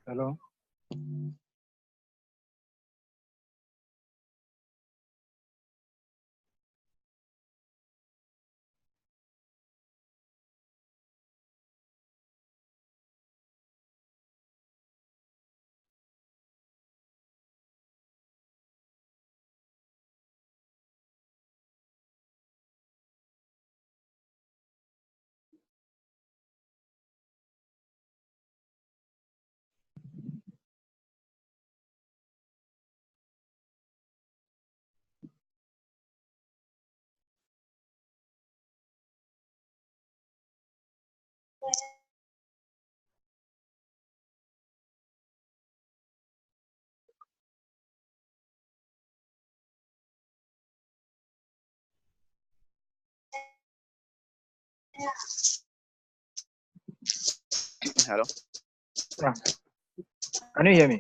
Hello? Hello. Yeah. Can you hear me?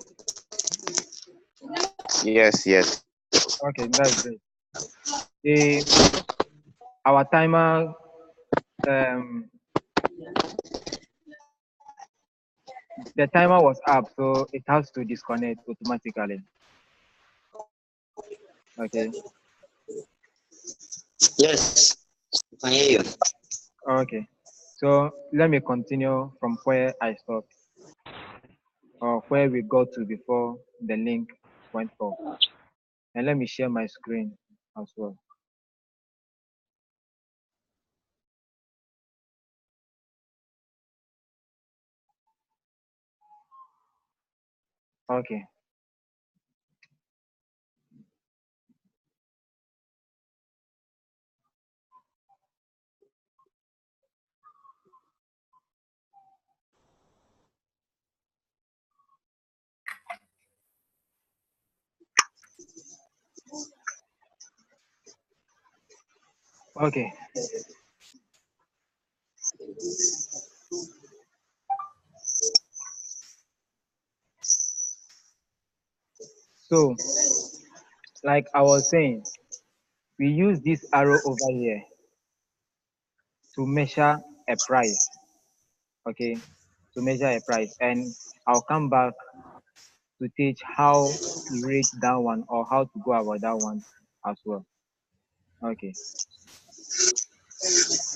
Yes, yes. Okay, that's great. The our timer the timer was up, so it has to disconnect automatically. Okay. Yes, I can hear you. Okay. So let me continue from where I stopped, or where we got to before the link went off. And let me share my screen as well. Okay. Okay. So, like I was saying, we use this arrow over here to measure a price. Okay, to measure a price, and I'll come back to teach how to rate that one or how to go about that one as well. Okay,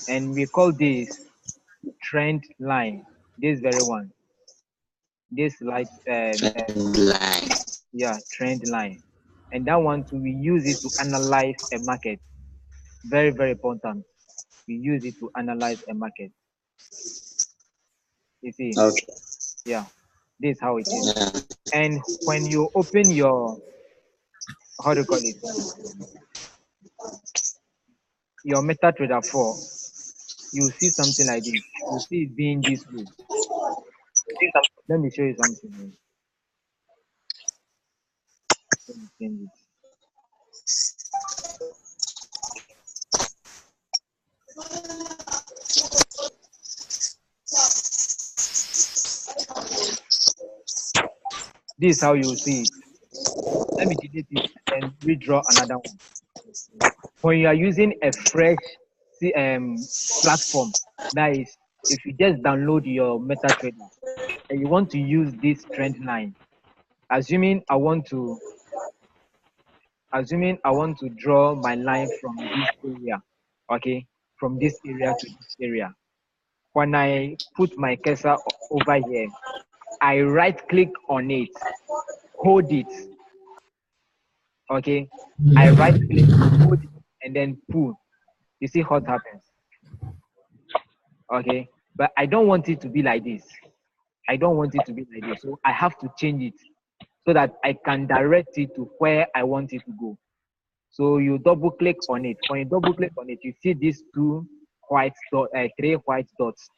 and we call this trend line. This very one, this light, Trend line. yeah, trend line, and that one too, we use it to analyze a market. Very, very important. We use it to analyze a market. You see, Okay. yeah, this is how it is. Yeah. And when you open your, how do you call it, your MetaTrader 4, you see something like this. You see it being this way. Let me show you something. Let me change it. This is how you see it. Let me delete it and redraw another one. When you are using a fresh platform, that is, if you just download your MetaTrader and you want to use this trend line, assuming I want to draw my line from this area, okay, from this area to this area. When I put my cursor over here, I right click on it, hold it, okay, I right click, hold it, and then pull. You see what happens, okay? But I don't want it to be like this. I don't want it to be like this. So I have to change it so that I can direct it to where I want it to go. So you double click on it. When you double click on it, you see these three white dots.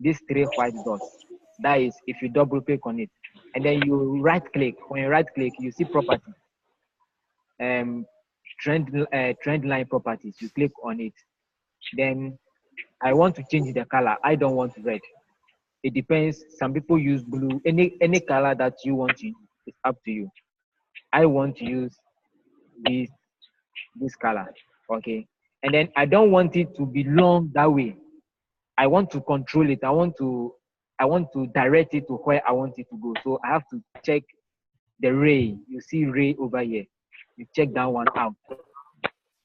These three white dots. That is, if you double click on it, and then you right click. When you right click, you see property, trend line properties. You click on it. Then I want to change the color. I don't want red. It depends. Some people use blue. Any color that you want to use, it's up to you. I want to use this this color, okay? And then I don't want it to be long that way. I want to control it. I want to direct it to where I want it to go. So I have to check the ray. You see ray over here. You check that one out.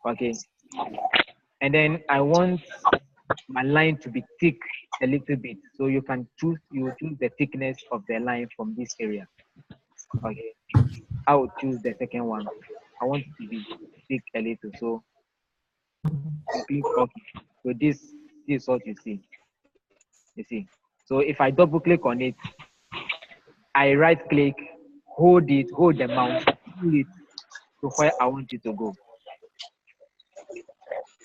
Okay. And then I want my line to be thick a little bit. So you choose the thickness of the line from this area. Okay. I will choose the second one. I want it to be thick a little. So you click OK. So this is what you see. You see. So if I double click on it, I right click, hold the mouse, pull it to where I want it to go.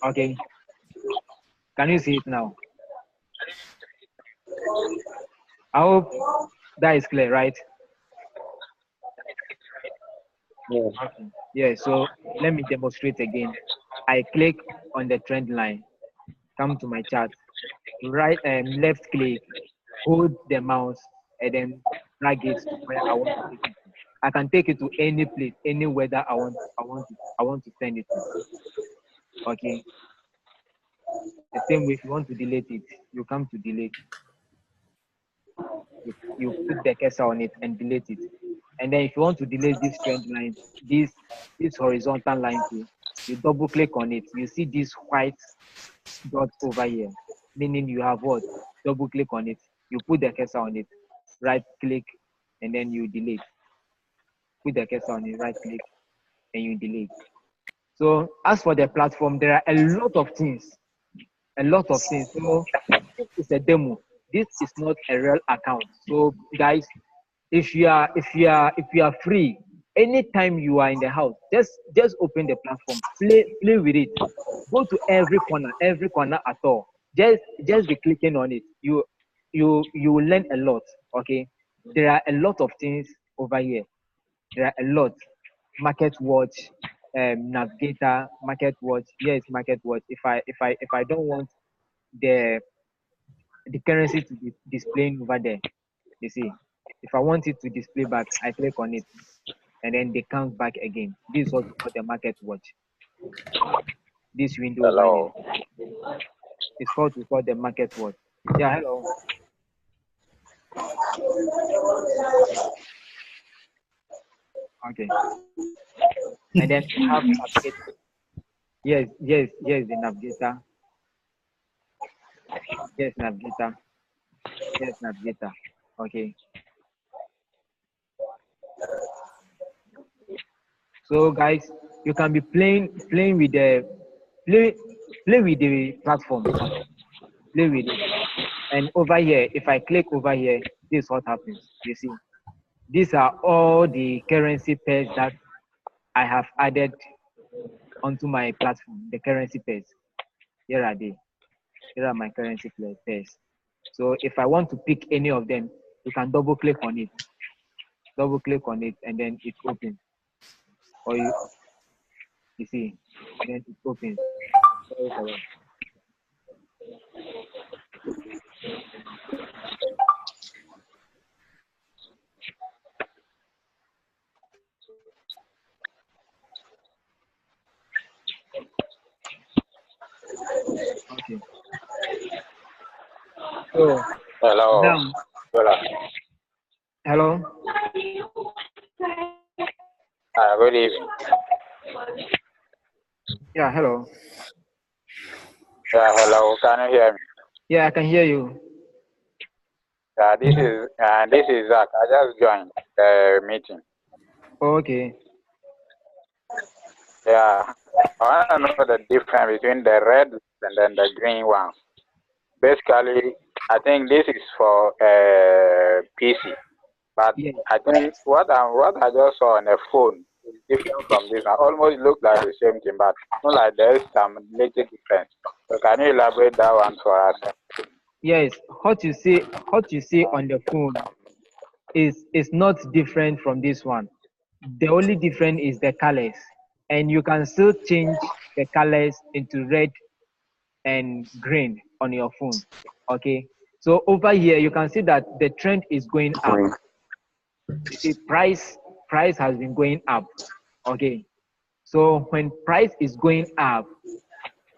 Okay. Can you see it now? I hope that is clear, right? Yeah. Okay. Yeah, so let me demonstrate again. I click on the trend line, come to my chart, right and left click, hold the mouse, and then drag it to where I want to take it. I can take it to any place, any weather I want to send it to. Okay. The same way, if you want to delete it, you come to delete. You put the cursor on it and delete it. And then if you want to delete this trend line, this horizontal line too, you double click on it. You see this white dot over here, meaning you have what? Double click on it. You put the cursor on it, right click, and then you delete. Put the cursor on it, right click, and you delete. So as for the platform, there are a lot of things. So this is a demo. This is not a real account. So guys, if you are free, anytime you are in the house, just open the platform, play with it. Go to every corner at all. Just be clicking on it. You will learn a lot. Okay, there are a lot of things over here. There are a lot. Market watch, navigator, market watch. Yes, market watch. If I don't want the currency to be displaying over there, you see, if I want it to display back, I click on it, and then they count back again. This is what we call the market watch. This window over here is called the market watch. Yeah, hello. Okay. And then we have navigator. Yes, the navigator. Yes, navigator. Yes, navigator. Okay. So guys, you can be playing with the play with the platform. Play with it. And over here, if I click over here, this is what happens. You see, these are all the currency pairs that I have added onto my platform. The currency pairs. Here are they. Here are my currency pairs. So if I want to pick any of them, you can double click on it. Double click on it, and then it opens. Or you see, and then it opens. Sorry for that. Okay. So Hello. now, hello. Good evening. Yeah, hello. Yeah, hello. Can you hear me? Yeah, I can hear you. This is Zach. I just joined the meeting. Okay. Yeah, I want to know the difference between the red and then the green one. Basically, I think this is for PC, but Yeah. I think what I just saw on the phone is different from this. I almost look like the same thing, but not like there is some little difference. So can you elaborate that one for us? Yes, what you see on the phone is not different from this one. The only difference is the colors, and you can still change the colors into red and green on your phone. Okay, so over here you can see that the trend is going up. You see, price has been going up. Okay, so when price is going up,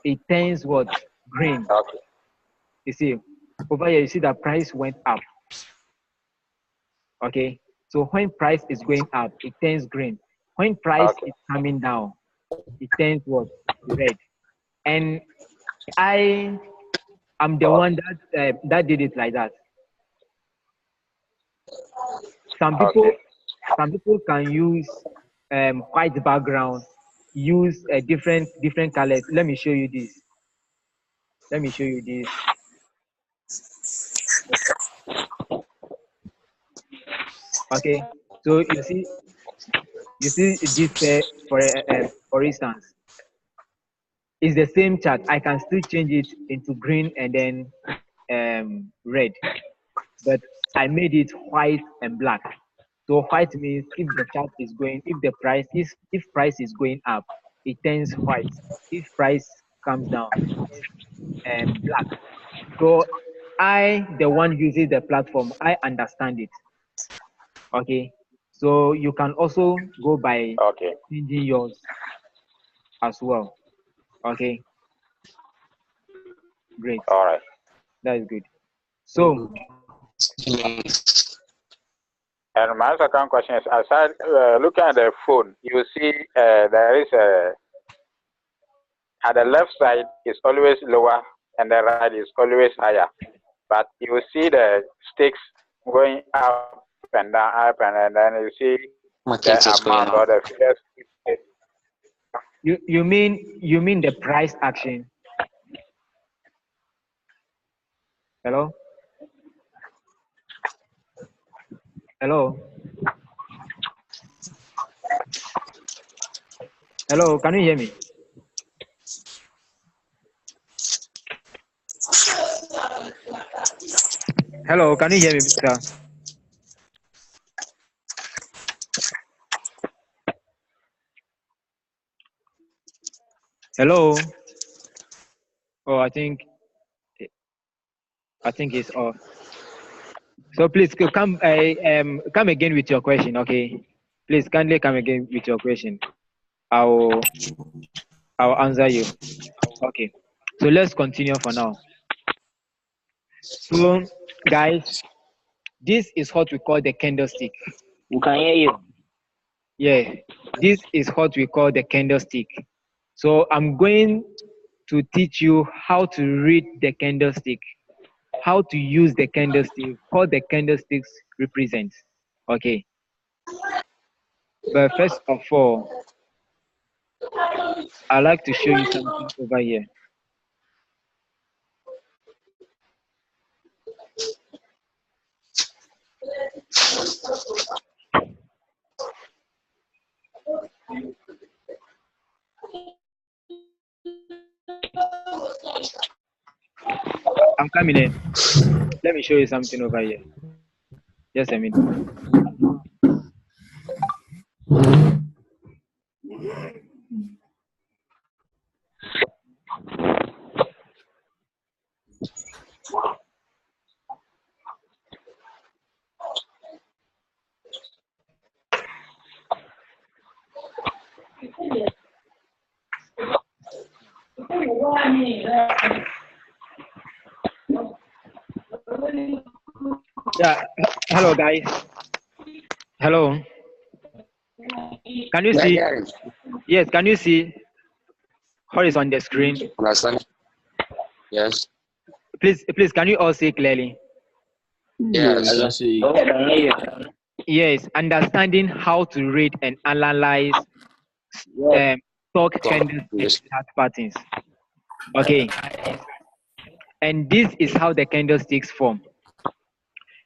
it turns what? Green. Okay. You see, over here you see that price went up. Okay. So when price is going up, it turns green. When price Okay. is coming down, it turns what? Red. And I am the one that did it like that. Some people Okay. some people can use white background, use different colors. Let me show you this. Let me show you this. Okay. So you see this for instance, it's the same chart. I can still change it into green and then red, but I made it white and black. So white means if the chart is going, if price is going up, it turns white. If price comes down, it turns black. So I, the one using the platform, I understand it. Okay. So you can also go by Okay. changing yours as well. Okay. Great. All right. That is good. So And my second question is, aside looking at the phone, you see there is at the left side is always lower and the right is always higher. But you see the sticks going up and then you see the market is going amount or up. the figures. you mean the price action? Hello? Hello? Hello, can you hear me? Hello, can you hear me, sir? Hello? Oh, I think it's off. So please come again with your question, okay? Please kindly come again with your question. I'll I'll answer you. Okay. So let's continue for now. So guys, this is what we call the candlestick. We can hear you. Yeah, this is what we call the candlestick. So I'm going to teach you how to read the candlestick, how to use the candlestick, what the candlesticks represent. Okay. But first of all, I'd like to show you something over here. I'm coming in. Let me show you something over here. Just a minute. Yeah. Hello, guys. Hello. Can you see? Yes. Can you see what is on the screen? Understand? Yes. Please, can you all see clearly? Yes. I see. Okay, can hear you. Yes. Understanding how to read and analyze Yes. stock candlestick chart patterns. Okay. And this is how the candlesticks form.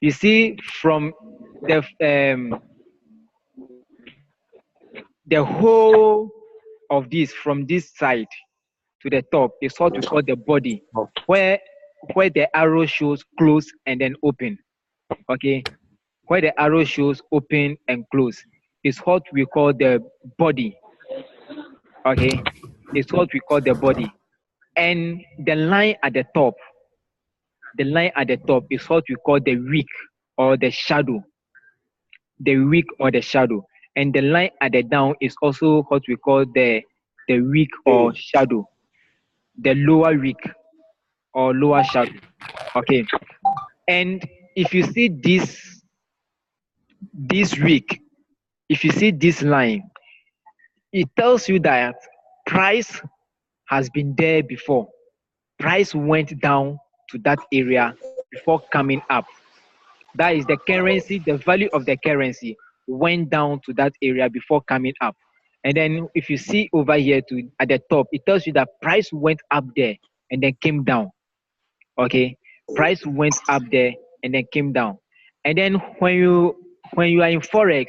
You see, from the whole of this, from this side to the top, is what we call the body, where the arrow shows close and then open. Okay, where the arrow shows open and close is what we call the body. Okay, it's what we call the body, and the line at the top is what we call the wick or the shadow. The wick or the shadow, and the line at the down is also what we call the wick or shadow, the lower wick or lower shadow. Okay, and if you see this this week, if you see this line, it tells you that price has been there before. Price went down to that area before coming up. That is the currency, the value of the currency went down to that area before coming up. And then if you see over here to at the top, it tells you that price went up there and then came down. Okay, price went up there and then came down. And then when you are in forex,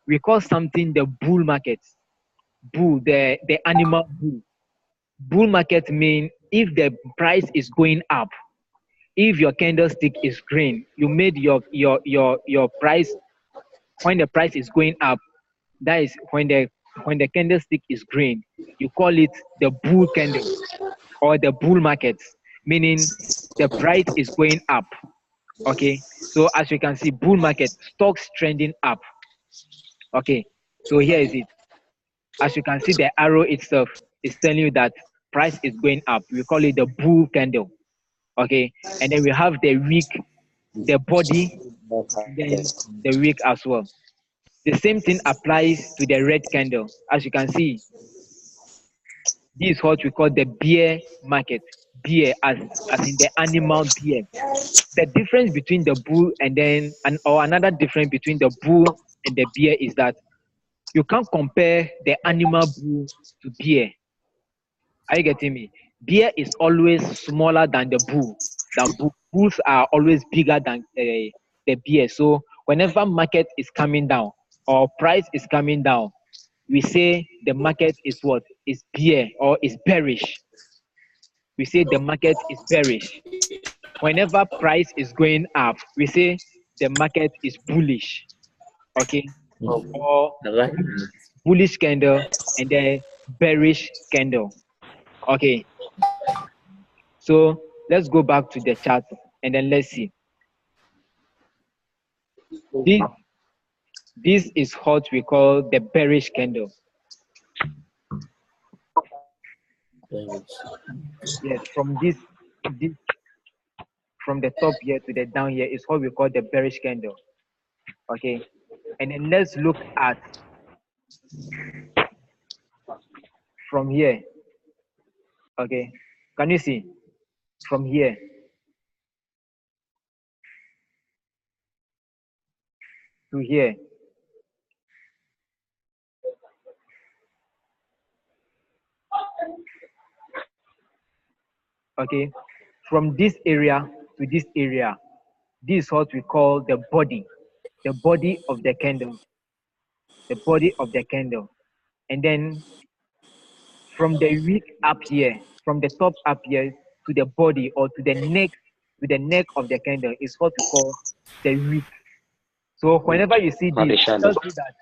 we call something the bull market. Bull, the animal bull. Bull market mean if the price is going up, if your candlestick is green, you made your price when the price is going up. That is when the candlestick is green, you call it the bull candle or the bull market, meaning the price is going up. Okay, so as you can see, bull market, stocks trending up. Okay, so here is it. As you can see, the arrow itself is telling you that price is going up. We call it the bull candle. Okay, and then we have the wick, the body, and then the wick as well. The same thing applies to the red candle. As you can see, this is what we call the bear market. Bear, as in the animal bear. The difference between the bull and then or another difference between the bull and the bear is that you can't compare the animal bull to bear. Are you getting me? Bear is always smaller than the bull. Bulls are always bigger than the bear. So whenever market is coming down or price is coming down, we say the market is what? Is bear or is bearish. We say the market is bearish. Whenever price is going up, we say the market is bullish. Okay? Or bullish candle and then bearish candle. Okay. So let's go back to the chart and then let's see. This is what we call the bearish candle. Yes, from this from the top here to the down here is what we call the bearish candle. Okay, and then let's look at from here. Okay, can you see from here to here? Okay, from this area to this area, this is what we call the body of the candle, the body of the candle. And then from the wick up here, from the top up here to the body or to the neck of the candle is what we call the wick. So whenever you see this, it tells you that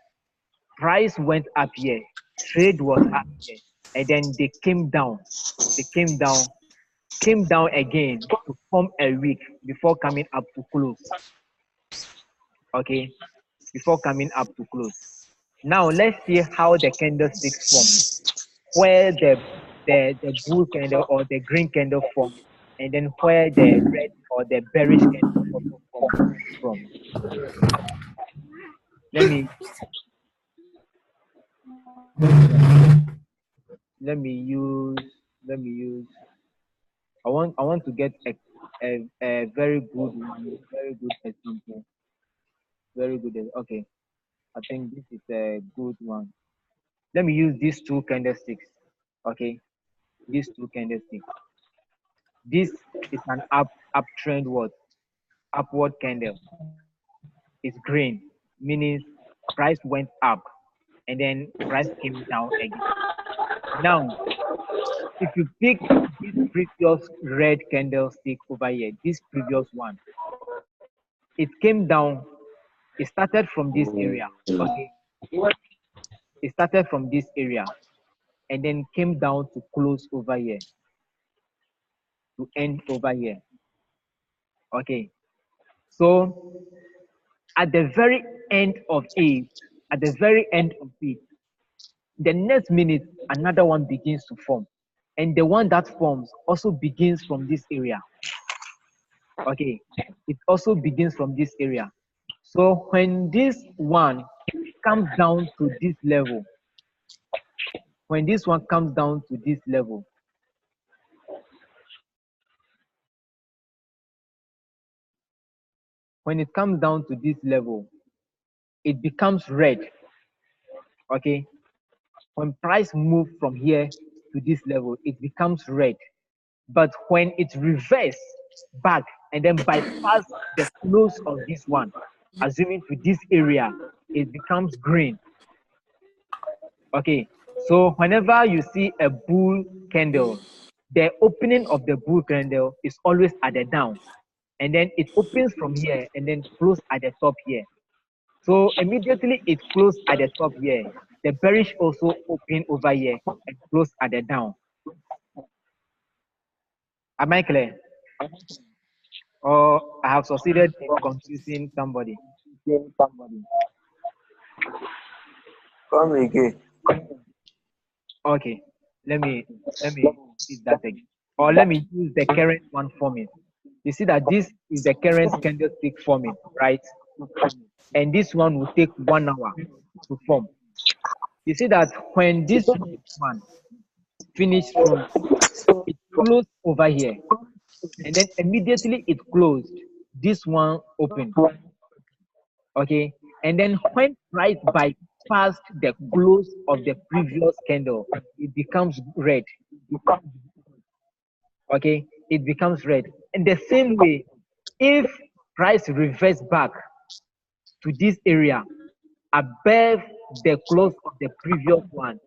price went up here, trade was up here, and then they came down. They came down again to form a wick before coming up to close. Okay, before coming up to close. Now let's see how the candlesticks form. Where the bull candle or the green candle form, and then where the red or the bearish candle also form from. Let me use. I want to get a very good one, very good example. Very good. Okay, I think this is a good one. Let me use these two candlesticks. Okay, these two candlesticks. This is an uptrend what? Upward candle. It's green, meaning price went up and then price came down again. Now, if you pick this previous red candlestick over here, this previous one, it came down. It started from this area. Okay, it started from this area and then came down to close over here, to end over here. Okay, so at the very end of it, the next minute another one begins to form, and the one that forms also begins from this area. Okay, it also begins from this area. So when this one comes down to this level, when this one comes down to this level, when it comes down to this level, it becomes red. Okay, when price move from here to this level, it becomes red. But when it reverse back and then bypass the close of this one, assuming to this area, it becomes green. Okay, so whenever you see a bull candle, the opening of the bull candle is always at the down, and then it opens from here and then close at the top here. So immediately it closed at the top here. The bearish also open over here and close at the down. Am I clear? Or I have succeeded in confusing somebody? Come again. Okay, let me use that again. Or let me use the current one forming. You see that this is the current candlestick forming, right? And this one will take 1 hour to form. You see that when this one finished from, it closed over here, and then immediately it closed. This one opened. Okay, and then when price bypassed the close of the previous candle, it becomes red. Okay, it becomes red. In the same way, if price reverse back to this area above the close of the previous one,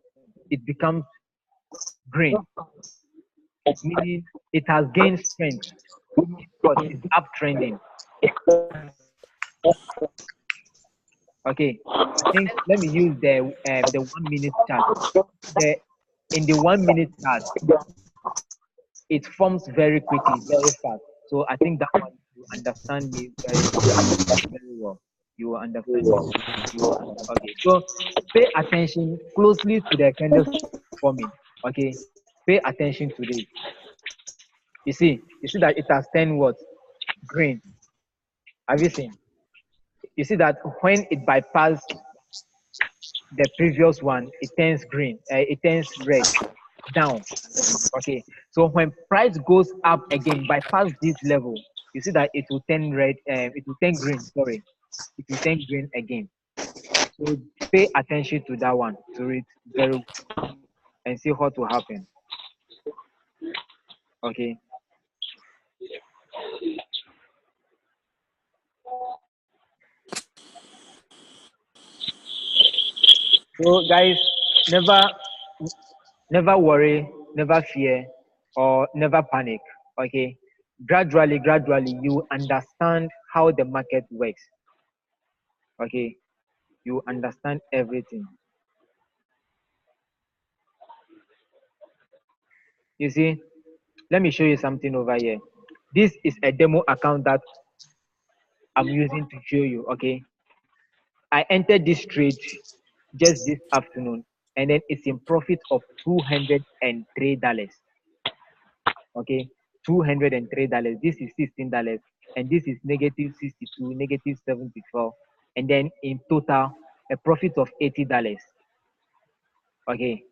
it becomes green, meaning it has gained strength, but it's uptrending. Okay, I think let me use the 1 minute chart. In the 1 minute chart, it forms very quickly, very fast. So I think that one you understand me very well. You will understand me. Okay, so pay attention closely to the candles forming. Okay, pay attention to this. You see that it has turned what? Green. Have you seen? You see that when it bypassed the previous one, it turns green. It turns red down. Okay, so when price goes up again, bypass this level, you see that it will turn red. It will turn green. Sorry, it will turn green again. So pay attention to that one to read very well and see what will happen. Okay. So guys, never worry, never fear, or never panic. Okay. Gradually, you understand how the market works. Okay. You understand everything. You see, let me show you something over here. This is a demo account that I'm using to show you. Okay. I entered this trade just this afternoon, and then it's in profit of $203. Okay, $203. This is $16, and this is negative 62, negative 74, and then in total a profit of $80. Okay,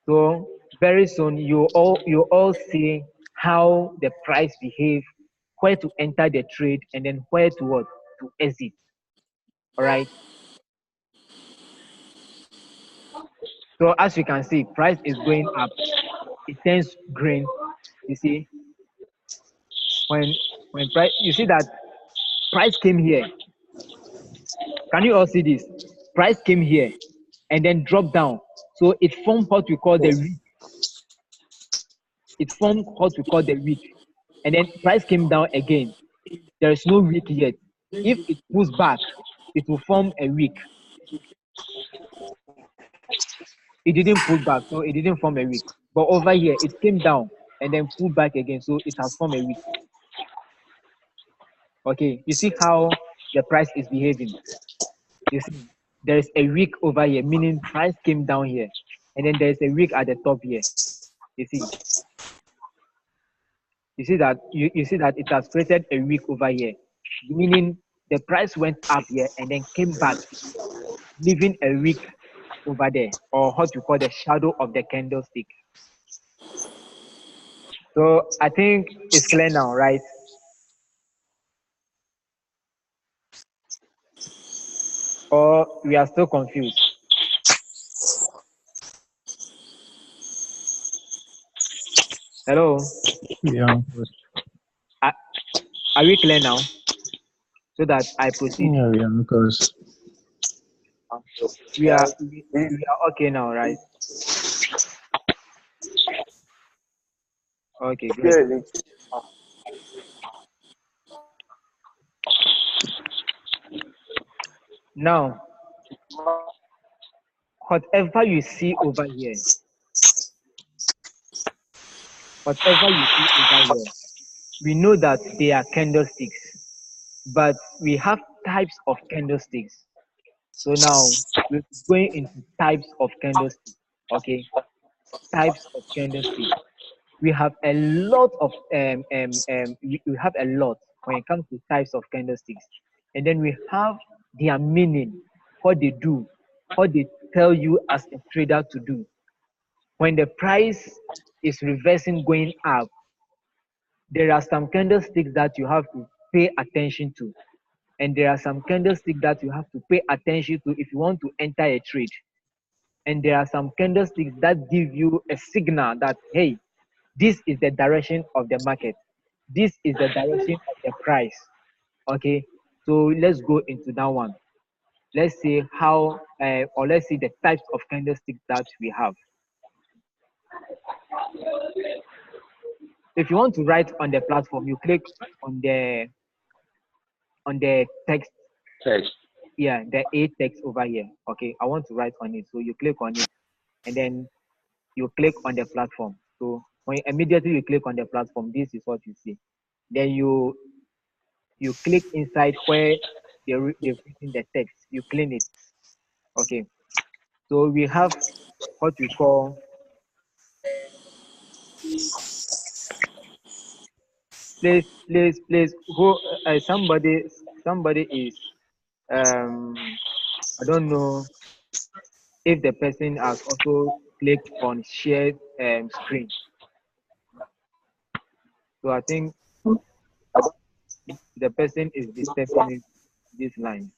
so very soon you all see how the price behave, where to enter the trade, and then where to what to exit. All right. So as you can see, price is going up. It turns green. You see, when price, you see that price came here. Can you all see this? Price came here and then dropped down. So it formed what we call the wick. It formed what we call the wick. And then price came down again. There is no wick yet. If it pulls back, it will form a wick. It didn't pull back, so it didn't form a wick. But over here, it came down and then pulled back again, so it has formed a wick. Okay, you see how the price is behaving. You see, there is a wick over here, meaning price came down here, and then there is a wick at the top here. You see that you see that it has created a wick over here, meaning The price went up here and then came back, leaving a wick over there, or what we call the shadow of the candlestick. So I think it's clear now, right? Or we are still confused? Hello? Yeah, Are, are we clear now? So that I proceed. yeah, because We are okay now, right? Okay, great. Yeah, Now, whatever you see over here, whatever you see over here, we know that they are candlesticks, but we have types of candlesticks. So now we're going into types of candlesticks. Okay, types of candlesticks. We have a lot of we have a lot when it comes to types of candlesticks, and then we have their meaning, what they do, what they tell you as a trader to do. When the price is reversing going up, there are some candlesticks that you have to pay attention to, and there are some candlesticks that you have to pay attention to if you want to enter a trade. And there are some candlesticks that give you a signal that, hey, this is the direction of the market, this is the direction of the price. Okay, so let's go into that one. Let's see how or let's see the types of candlesticks that we have. If you want to write on the platform, you click on the text. Text. Yeah, the A text over here. Okay, I want to write on it, so you click on it, and then you click on the platform. So when immediately you click on the platform, this is what you see. Then you click inside where they've written the text. You clean it. Okay, so we have what we call, please, who somebody is I don't know if the person has also clicked on share screen. So I think the person is disturbing this line.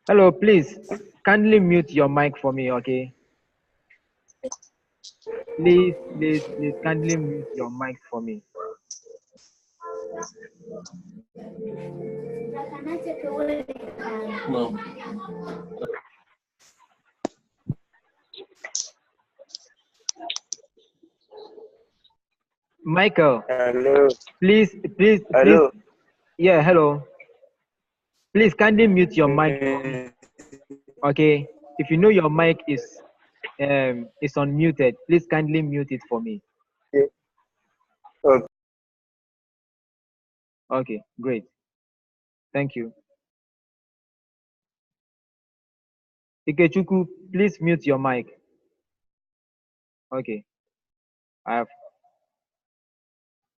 Hello, please kindly mute your mic for me, okay? Please kindly mute your mic for me. no. Michael, hello, please, hello. yeah, hello. Please kindly mute your mic for me, Mm, okay? If you know your mic is unmuted, please kindly mute it for me. okay. Okay, great. Thank you. Ikechuku, please mute your mic. Okay, I have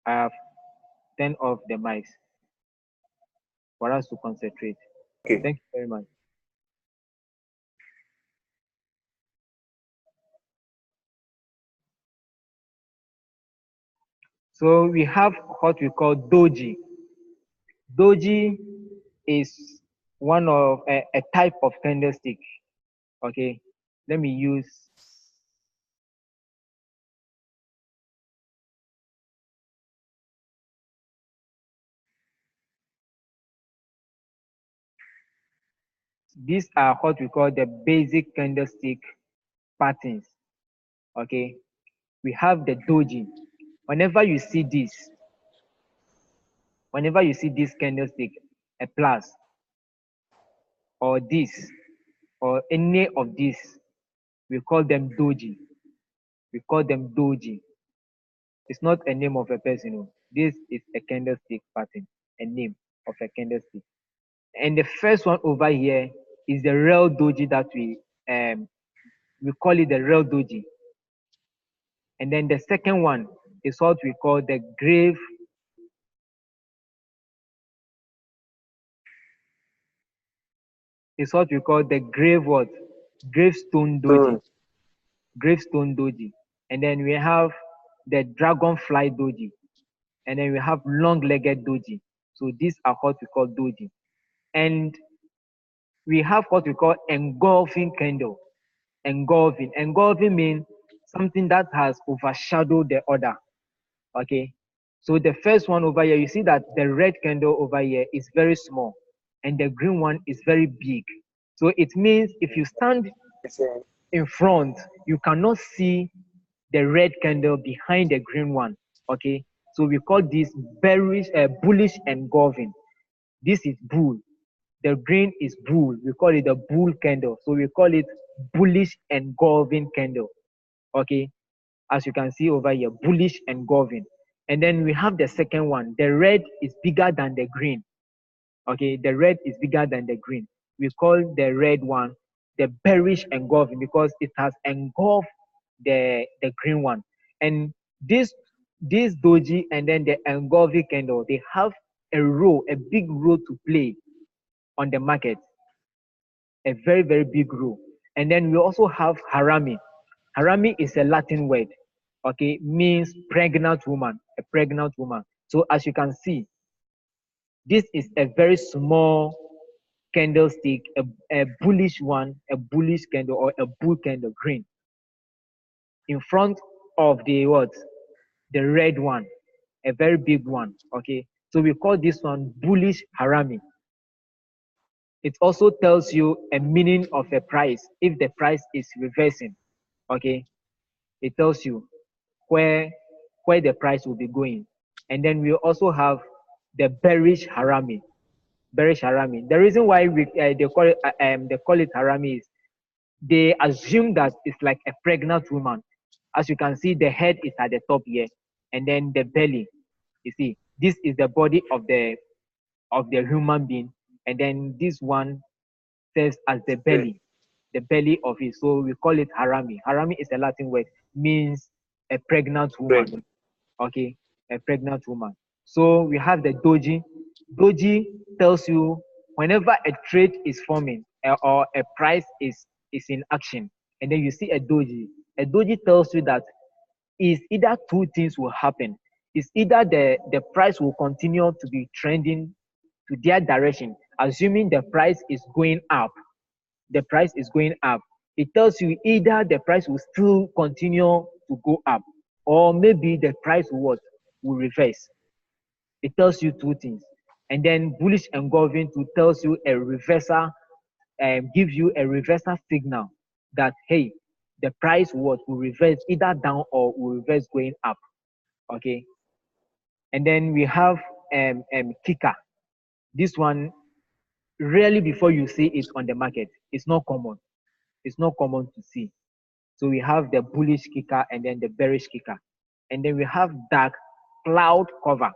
I have turned off the mics for us to concentrate. Thank you very much. So we have what we call doji. Doji is one of a type of candlestick. Okay, let me use These are what we call the basic candlestick patterns. Okay, we have the doji. Whenever you see this candlestick, a plus, or this, or any of these, we call them doji. We call them doji. It's not a name of a person. No. This is a candlestick pattern, a name of a candlestick. And the first one over here is the real doji that we call it the real doji. And then the second one is what we call the grave. Is what we call the grave what? Gravestone doji. Stone. Gravestone doji. And then we have the dragonfly doji. And then we have long-legged doji. So these are what we call doji. And we have what we call engulfing candle. Engulfing means something that has overshadowed the other. Okay, so the first one over here, you see that the red candle over here is very small and the green one is very big. So it means if you stand in front, you cannot see the red candle behind the green one. Okay, so we call this bullish engulfing. This is bull. The green is bull. We call it the bull candle. So we call it bullish engulfing candle. Okay, as you can see over here, bullish engulfing. And then we have the second one. The red is bigger than the green. Okay, the red is bigger than the green. We call the red one the bearish engulfing because it has engulfed the green one. And this doji and then the engulfing candle, they have a big role to play on the market, a very, very big role. And then we also have harami. Harami is a Latin word, okay, means pregnant woman, a pregnant woman. So as you can see, this is a very small candlestick, a bullish one, a bullish candle or a bull candle, green, in front of the what? The red one, a very big one, okay. So we call this one bullish harami. It also tells you a meaning of a price if the price is reversing, okay. It tells you where the price will be going. And then we also have the bearish harami. Bearish harami. The reason why they call it harami is they assume that it's like a pregnant woman. As you can see, the head is at the top here, and then the belly. You see, this is the body of the human being, and then this one serves as the belly of it. So we call it harami. Harami is a Latin word, means a pregnant woman. Okay, a pregnant woman. So we have the doji. Doji tells you whenever a trade is forming or a price is in action, and then you see a doji. A doji tells you that is either two things will happen. It's either the price will continue to be trending to their direction, assuming the price is going up. The price is going up. It tells you either the price will still continue to go up, or maybe the price will reverse. It tells you two things. And then bullish engulfing to tells you a reversal, gives you a reversal signal that hey, the price will reverse either down or will reverse going up. Okay. And then we have kicker. This one rarely before you see it on the market. It's not common. It's not common to see. So we have the bullish kicker and then the bearish kicker. And then we have dark cloud cover.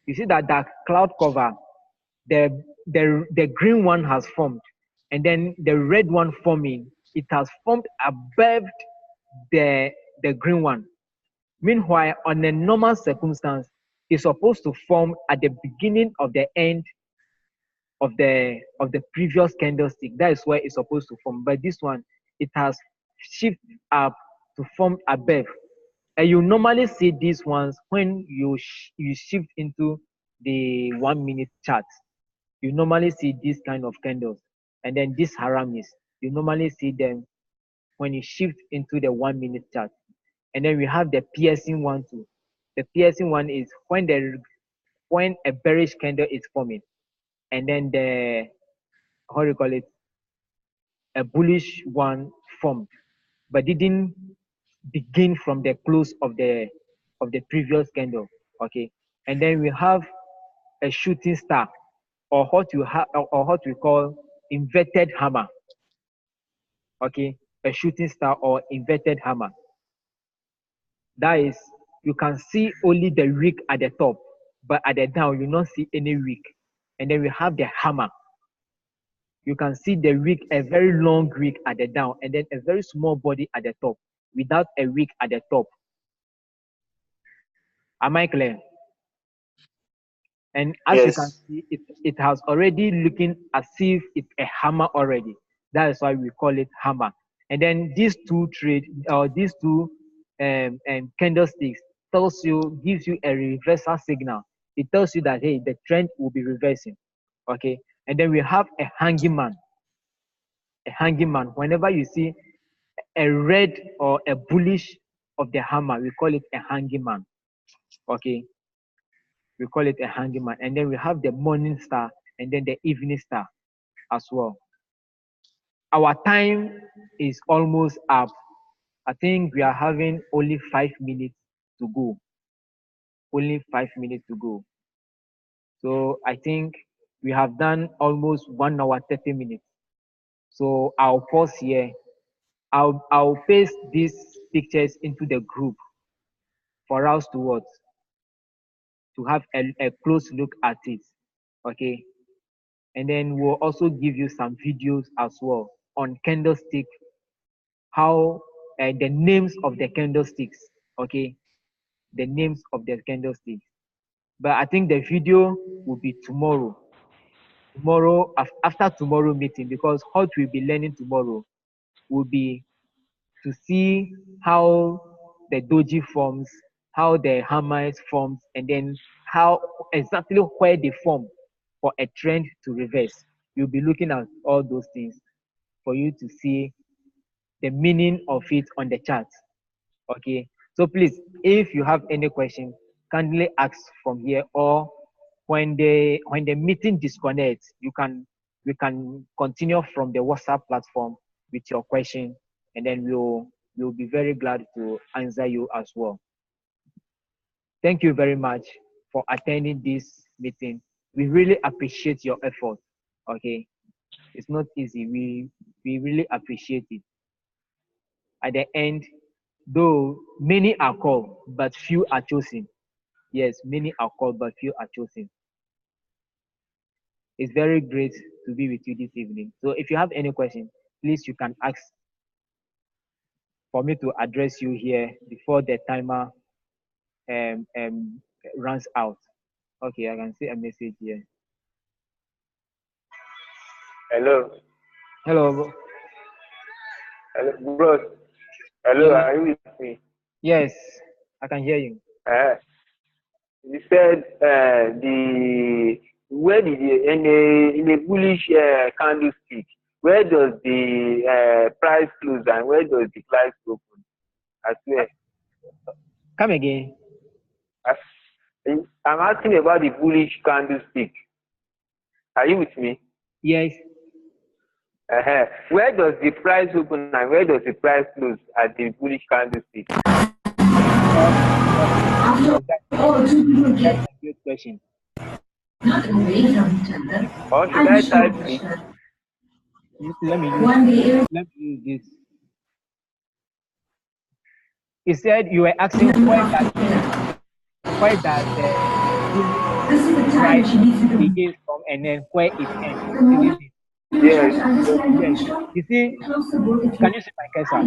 You see that dark cloud cover, the green one has formed, and then the red one forming, it has formed above the green one. Meanwhile, on a normal circumstance, it's supposed to form at the beginning of the end of the previous candlestick. That is where it's supposed to form. But this one, it has shifted up to form above. And you normally see these ones when you shift into the 1 minute chart. You normally see these kind of candles. And then these haramis, you normally see them when you shift into the 1 minute chart. And then we have the piercing one too. The piercing one is when a bearish candle is forming, and then the how do you call it? a bullish one formed, but didn't begin from the close of the previous candle. Okay, and then we have a shooting star, or what we call inverted hammer. Okay, a shooting star or inverted hammer. That is, you can see only the wick at the top, but at the down you not see any wick. And then we have the hammer. You can see the wick, a very long wick at the down, and then a very small body at the top, without a wick at the top. Am I clear? And as you can Yes. see, it has already looking as if it's a hammer already. That is why we call it hammer. And then these two candlesticks gives you a reversal signal. It tells you that, hey, the trend will be reversing. Okay. And then we have a hanging man. A hanging man. Whenever you see a red or a bullish of the hammer, we call it a hanging man. Okay. We call it a hanging man. And then we have the morning star and then the evening star as well. Our time is almost up. I think we are having only 5 minutes to go. Only 5 minutes to go. So I think we have done almost 1 hour 30 minutes. So I'll pause here. I'll paste these pictures into the group for us to what? To have a close look at it. Okay. And then we'll also give you some videos as well on candlestick, how the names of the candlesticks. Okay. The names of the candlesticks. But I think the video will be tomorrow. After tomorrow meeting, because what we'll be learning tomorrow will be to see how the doji forms, how the hammer forms, and then how exactly where they form for a trend to reverse. You'll be looking at all those things for you to see the meaning of it on the chart. Okay. So please, if you have any question, kindly ask from here, or when the meeting disconnects, we can continue from the WhatsApp platform with your question, and then we'll be very glad to answer you as well. Thank you very much for attending this meeting. We really appreciate your effort. Okay. It's not easy. We really appreciate it. At the end, though many are called, but few are chosen. Yes, many are called, but few are chosen. It's very great to be with you this evening. So if you have any question, please you can ask for me to address you here before the timer um, um, runs out. Okay, I can see a message here. Hello. Hello. Hello, bro. Hello, Yeah. are you with me? Yes, I can hear you. You said where did in a bullish candlestick, where does the price close and where does the price open? I swear. Come again. I'm asking about the bullish candlestick. Are you with me? Yes. Where does the price open and where does the price close at the bullish candlestick? That's a good question. Not away from each other. Or should I type it? Let me One day, use this. He said you were asking where does the this is the time price she needs to begins from and then where it ends. Yes. Yes. You see, close the book. can you see my cursor?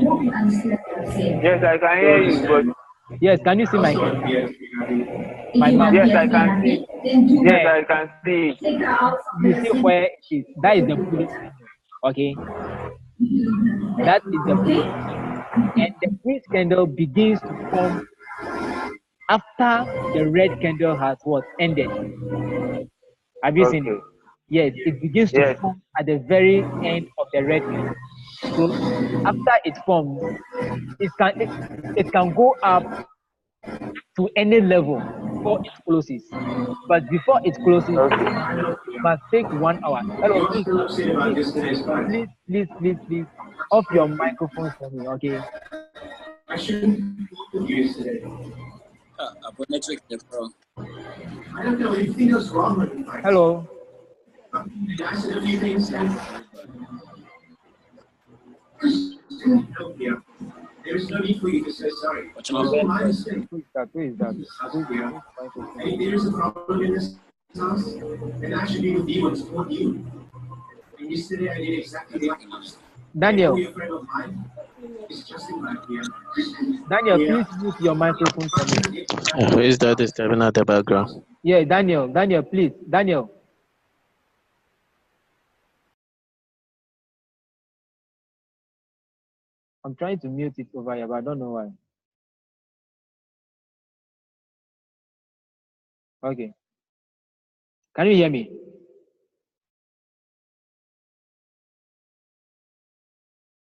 Yes, I can hear you, but Yes, can you see my cursor? My mouth. yes, I can see. Yes, I can see. You see where it is. That is the bullish candle. Okay. That is the bullish candle. And the bullish candle begins to form after the red candle has what ended. Have you seen it? Okay. Yes, it begins to Yes. form at the very end of the red candle. So after it forms, it can go up to any level before it closes. But before it closes, you must take 1 hour. Hello, please, please, please, off your microphone for me, okay? Network the pro. I don't know anything else wrong with it. Hello. I said a few things and yeah. There's no need for you to say sorry. It was all my mistake. Who is that? Who is that? Who's microphone? Hey, there's a problem in this house, and I should be with you and support you. And yesterday I did exactly the opposite. Daniel. A friend of mine is just in my here. Daniel, please mute your microphone for me. Who is that disturbing at the background? Yeah, Daniel, please. Daniel. I'm trying to mute it over here, but I don't know why. Okay. Can you hear me?